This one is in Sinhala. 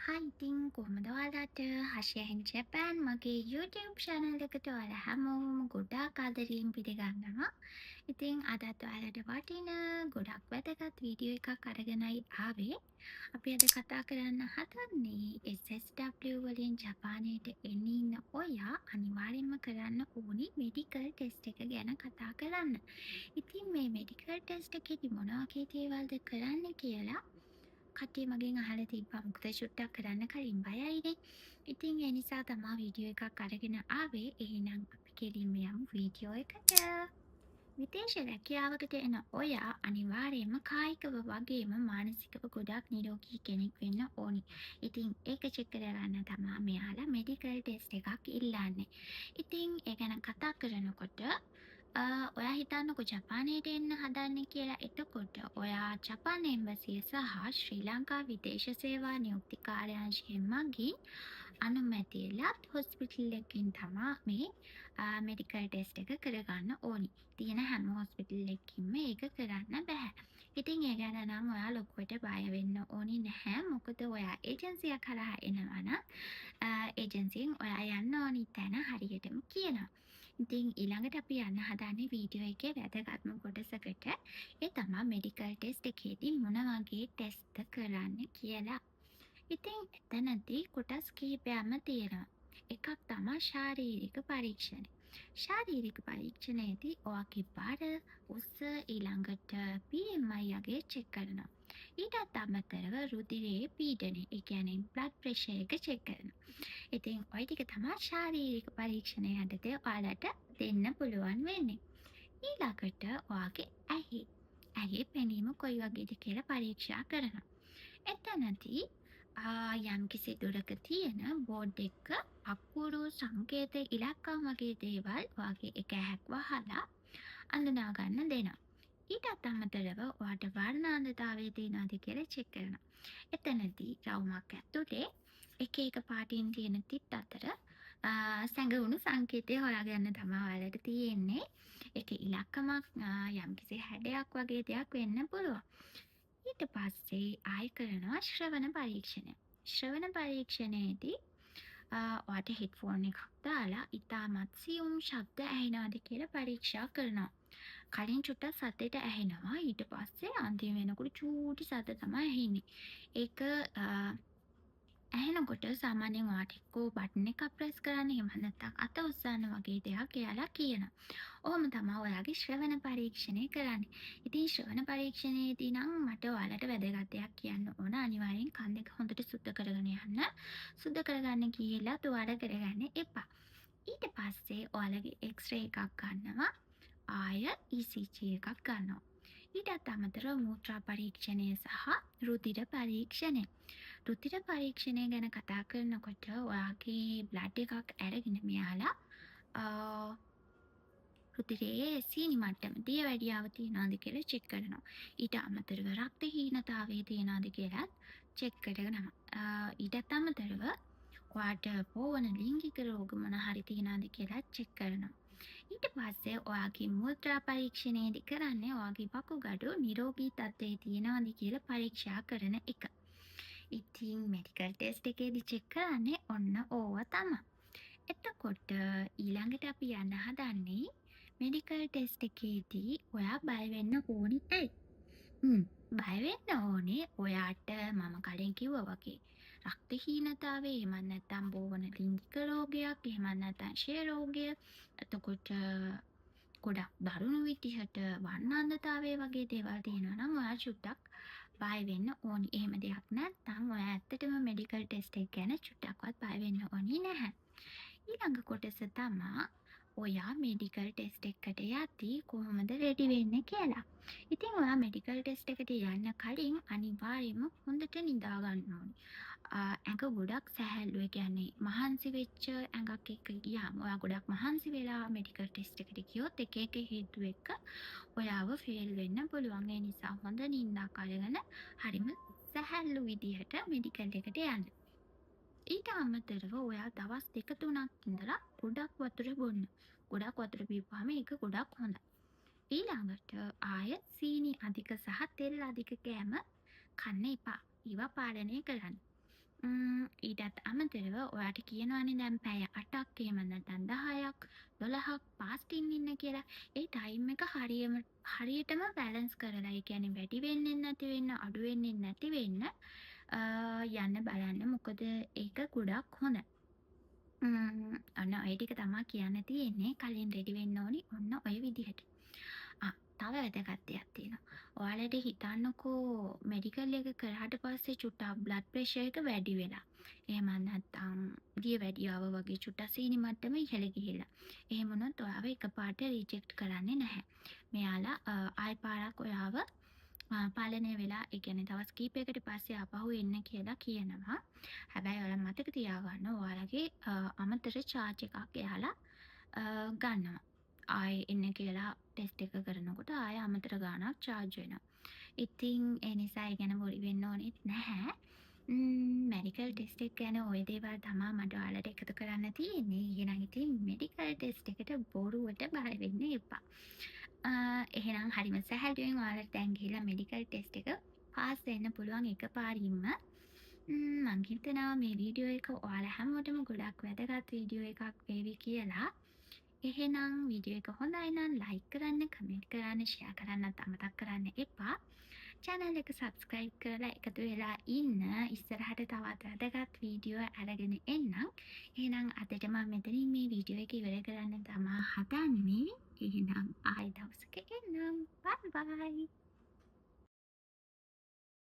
ඉතින් කොහොමද ඔයාලට හෂයන් ජැපෑන් මගේ YouTube channel එකට ඔයාලා හැමෝම ගොඩාක් ආදරයෙන් පිළිගන්නවා. ඉතින් අදත් ඔයාලට වටින ගොඩක් වැදගත් වීඩියෝ එකක් අරගෙනයි ආවේ. අපි අද කතා කරන්න හදන්නේ SSW වලින් ජපානයට එන්න ඉන්න ඔයා අනිවාර්යෙන්ම කරන්න ඕනි මෙඩිකල් ටෙස්ට් එක ගැන කතා කරන්න. ඉතින් මේ මෙඩිකල් ටෙස්ට් එකේදී මොනවා වගේ දේවල්ද කරන්න කියලා කට්ටිය මගෙන් අහලා තිබ්බා. මොකද චුට්ටක් කරන්න කලින් බයයිනේ. ඉතින් ඒ නිසා තමා වීඩියෝ එකක් අරගෙන ආවේ. එහෙනම් අපි කෙලින්ම යමු වීඩියෝ එකට. විදේශ රැකියාවකට එන ඔයා අනිවාර්යයෙන්ම කායිකව වගේම මානසිකව ගොඩක් නිරෝගී කෙනෙක් වෙන්න ඕනි. ඉතින් ඒක චෙක් කරගන්න තමා මෙයාලා මෙඩිකල් ටෙස්ට් එකක් ඉල්ලන්නේ. ඉතින් ඒ ගැන කතා කරනකොට ඔයා හිතන්නකො ජපානයට එන්න හදන්නේ කියලා. එතකොට ඔයා ජපාන එම්බසිය සහ ශ්‍රී ලංකා විදේශ සේවා නියුක්ති කාර්යාංශයෙන් මගින් අනුමැතිය ලත් හොස්පිටල් එකකින් තමා මේ මෙඩිකල් ටෙස්ට් එක කරගන්න ඕනි. තියෙන හැම හොස්පිටල් එකකින්ම ඒක කරන්න බැහැ. ඉතින් ඒ ගැන නම් ඔයා ලොකුවට බය වෙන්න ඕනි නැහැ. මොකද ඔයා ඒජන්සියක් හරහා එනවා නම් ඒජන්සියෙන් ඔයා යන්න ඕනි තැන හරියටම කියනවා. ඉතින් ඊළඟට අපි යන්න හදන්නේ වීඩියෝ එකේ වැදගත්ම කොටසකට. ඒ තමා මෙඩිකල් ටෙස්ට් එකේදී මොන වගේ ටෙස්ට්ද කරන්න කියලා. ඉතින් එතනදී කොටස් කිහිපයක්ම තියෙනවා. එකක් තමා ශාරීරික පරීක්ෂණය. ශාරීරික පරීක්ෂණයේදී ඔයාගේ බර, උස ඊළඟට BMI යගේ චෙක් කරනවා. ඊටත් අමතරව රුධිරයේ පීඩනය, ඒ කියන්නේ බ්ලඩ් ප්‍රෙෂර් එක චෙක් කරනවා. ඉතින් ඔය ටික තමා ශාරීරික පරීක්ෂණය යටතේ ඔයාලට දෙන්න පුළුවන් වෙන්නේ. ඊළඟට ඔයාගේ ඇහි පෙනීම කොයි වගේද කියලා පරීක්ෂා කරනවා. එතනදී යම්කිසි දුරක තියෙන බෝඩ් එක අකුරු සංකේත ඉලක්කම් වගේ දේවල් ඔයාගේ එක ඇහැක් වහලා අඳුනා ගන්න දෙනවා. ඊටත් අමතරව ඔයාට වර්ණ අන්ධතාවය තියෙනවද කියලා චෙක් කරනවා. එතනදී රවුමක් ඇතුලේ එක එක පාටින් තියෙන තිත් අතර සැඟවුණු සංකේතය හොයාගන්න තමයි ඔයාලට තියෙන්නේ. ඒක ඉලක්කමක් යම්කිසි හැඩයක් වගේ දෙයක් වෙන්න පුළුවන්. ඊට පස්සේ ආයෙ කරනවා ශ්‍රවණ පරීක්ෂණය. ශ්‍රවණ පරීක්ෂණයේදී ඔයාට හෙඩ්ෆෝන් එකක් දාලා ඉතාමත් සියුම් ශබ්ද ඇහෙනවද කියලා පරීක්ෂා කරනවා. කලින් චුට්ටක් සද්දෙට ඇහෙනවා. ඊට පස්සේ අන්තිම වෙනකොට චූටි සද්ද තමයි ඇහෙන්නේ. ඒක ඇහෙනකොට සාමාන්‍යයෙන් ඔයාට එක්කෝ බටන් එකක් ප්‍රෙස් කරන්න, එහෙම නැත්නම් අත උස්සන්න වගේ දෙයක් එයාලා කියනවා. ඔහොම තමයි ඔයාගේ ශ්‍රවණ පරීක්ෂණය කරන්නේ. ඉතින් ශ්‍රවණ පරීක්ෂණයේදී නම් මට ඔයාලට වැදගත් දෙයක් කියන්න ඕන. අනිවාර්යෙන් කන් දෙක හොඳට සුද්ධ කරගෙන යන්න. සුද්ධ කරගන්න කියලා තුවාල කරගන්න එපා. ඊට පස්සේ ඔයාලගේ එක්ස්රේ එකක් ගන්නවා. ආය ECG එකක් ගන්නවා. ඊටත් අමතරව මූත්‍රා පරීක්ෂණය සහ රුධිර පරීක්ෂණය. රුධිර පරීක්ෂණය ගැන කතා කරනකොට ඔයාගේ බ්ලඩ් එකක් අරගෙන මෙයාලා රුධිරයේ සීනි මට්ටම දියවැඩියාව තියනවාද කියලා චෙක් කරනවා. ඊට අමතරව රක්ත හීනතාවය තියනවාද කියලාත් චෙක් කරනවා. ඊටත් අමතරව ඔයාට පෝවන ලිංගික රෝග මොන හරි තියනවාද කියලා චෙක් කරනවා. ඊට පස්සේ ඔයාගේ මුත්‍රා පරීක්ෂණයේදී කරන්නේ ඔයාගේ වකුගඩු නිරෝගී තත්ත්වයේ තියනවාද කියලා පරීක්ෂා කරන එක. ඉතින් මෙඩිකල් ටෙස්ට් එකේදී චෙක් කරන්නේ ඔන්න ඕවා තමයි. එතකොට ඊළඟට අපි යන්න හදන්නේ මෙඩිකල් ටෙස්ට් එකේදී ඔයා බය වෙන්න ඕනි ඇයි? බය වෙන්න ඕනේ ඔයාට මම කලින් කිව්වා වගේ රක්ත හීනතාවය, එහෙම නැත්නම් බෝවන ලිංගික රෝගයක්, එහෙම නැත්නම් ක්ෂය රෝගය, එතකොට ගොඩක් දරුණු විදිහට වර්ණ අන්ධතාවය වගේ දේවල් තියෙනවා නම් ඔයා චුට්ටක් බය වෙන්න ඕනි. එහෙම දෙයක් නැත්නම් ඔයා ඇත්තටම මෙඩිකල් ටෙස්ට් එක ගැන චුට්ටක්වත් බය වෙන්න ඕනි නැහැ. ඊළඟ කොටස තමයි ඔයා මෙඩිකල් ටෙස්ට් එකකට යද්දී කොහොමද රෙඩි වෙන්නේ කියලා. ඉතින් ඔයා මෙඩිකල් ටෙස්ට් එකට යන්න කලින් අනිවාර්යයෙන්ම හොඳට නිදා ගන්න ඕනේ. ඇඟ ගොඩක් සැහැල්ලු, ඒ කියන්නේ මහන්සි වෙච්ච ඇඟක් එක්ක ගියාම ඔයා ගොඩක් මහන්සි වෙලා මෙඩිකල් ටෙස්ට් එකට ගියොත් එක එක හේතු එක්ක ඔයාව ෆේල් වෙන්න පුළුවන්. ඒ නිසා හොඳ නිින්දක් අරගෙන හරිම සැහැල්ලු විදිහට මෙඩිකල් එකට යන්න. ඊට අමතරව ඔයා දවස් 2-3ක් ඉඳලා ගොඩක් වතුර බොන්න. ගොඩක් වතුර බීපුවාම ඒක ගොඩක් හොඳයි. ඊළඟට ආය සීනි අධික සහ තෙල් අධික කෑම කන්න එපා. ඒවා පාලනය කරන්න. ඊටත් අමතරව ඔයාට කියනවනේ දැන් පැය 8ක් එහෙම නැත්නම් 10ක් 12ක් පාස්ටිං ඉන්න කියලා. ඒ ටයිම් එක හරියටම බැලන්ස් කරලා ඒ කියන්නේ වැඩි වෙන්නේ නැති වෙන්න, අඩු වෙන්නේ නැති වෙන්න යන්න බලන්න. මොකද ඒක ගොඩක් හොඳයි. ඔන්න ඔය ටික තමා කියන්න තියෙන්නේ. කලින් රෙඩි වෙන්න ඕනි ඔන්න ඔය විදිහට. තව වැදගත් දෙයක් තියෙනවා. ඔයාලට හිතන්නකෝ මෙඩිකල් එක කරාට පස්සේ චුට්ටක් බ්ලඩ් ප්‍රෙෂර් එක වැඩි වෙලා. එහෙම නැත්නම් දියවැඩියාව වගේ චුට්ටක් සීනි මට්ටම ඉහළ ගිහිල්ලා. එහෙම වුණොත් ඔයාව එකපාරට රිජෙක්ට් කරන්නේ නැහැ. මෙයාලා ආයි පාරක් ඔයාව පාලනය වෙලා ඒ කියන්නේ දවස් කීපයකට පස්සේ ආපහු එන්න කියලා කියනවා. හැබැයි ඔයාලා මතක තියාගන්න ඔයාලගේ අමතර චාර්ජ් එකක් එයාලා ගන්නවා. ආයේ එන්න කියලා ටෙස්ට් එක කරනකොට ආයෙ අමතර ගාණක් චාර්ජ් වෙනවා. ඉතින් ඒ නිසා ඒ ගැන වොරි වෙන්න ඕනෙත් නැහැ. මෙඩිකල් ටෙස්ට් එක ගැන ওই දේවල් තමා මට ඔයාලට එකතු කරන්න තියෙන්නේ. එහෙනම් ඉතින් මෙඩිකල් ටෙස්ට් එකට බොරුවට බය වෙන්න එපා. එහෙනම් හරිම සැහැල්ලුවෙන් ඔයාලට දැන් ගිහිල්ලා මෙඩිකල් ටෙස්ට් එක පාස් වෙන්න පුළුවන් එකපාරින්ම. මං හිතනවා මේ වීඩියෝ එක ඔයාලා හැමෝටම ගොඩක් වැදගත් වීඩියෝ එකක් වේවි කියලා. එහෙනම් වීඩියෝ එක හොඳයි නම් ලයික් කරන්න, කමෙන්ට් කරන්න, ෂෙයා කරන්නත් අමතක කරන්න එපා. channel එක subscribe කරලා එකතු වෙලා ඉන්න. ඉස්සරහට තවත් වැදගත් වීඩියෝ අරගෙන එන්නම්. එහෙනම් අදට මම මෙතනින් මේ වීඩියෝ එක ඉවර කරන්න තමා හදන්නේ. එහෙනම් ආයෙ දවසක එන්නම්. bye bye.